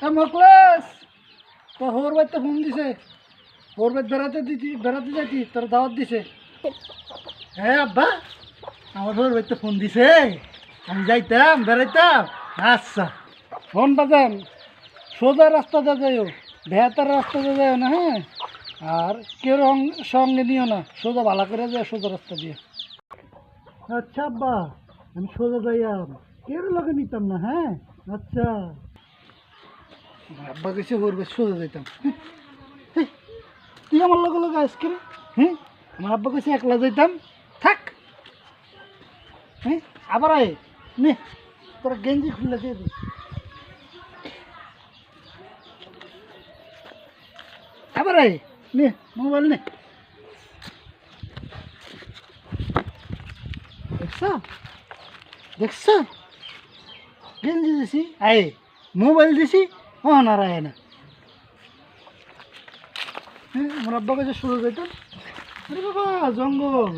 মকলেশ তো হোর বাড়িতে ফোন দিছে, হোর বাড়ি বেড়াতে যাইতি তোর দাওয়াত দিছে। হ্যাঁ আব্বা, আমার হোর বাড়িতে ফোন দিছে, আমি যাইতাম বেড়াইতাম। আচ্ছা ফোন বাজান, সোজা রাস্তাতে যাইও, ভেতার রাস্তাতে যাইও না, হ্যাঁ। আর কেউ সঙ্গে নিও না, সোজা ভালো করে যায় সোজা রাস্তা দিয়ে। আচ্ছা আব্বা, আমি সোজা যাইয়াম, কেউ লগে নিতাম না, হ্যাঁ। আচ্ছা আব্বা গেছে করবে সোজা যাইতাম। তুই আমার লগে লগে আজকে, হ্যাঁ। আমার আব্বা গেছে একলা যাইতাম, থাক। হ্যাঁ আবার আয় নে, তোরা গেঞ্জি খুলে দিয়ে দে। আবার আয় নে, মোবাইল নে। দেখছ দেখছ, গেঞ্জি দিছি আয়, মোবাইল দিছি, আর আয় না। হ্যাঁ আমার আব্বা কাছে শুরু যাইতাম। আরে বাবা জঙ্গল।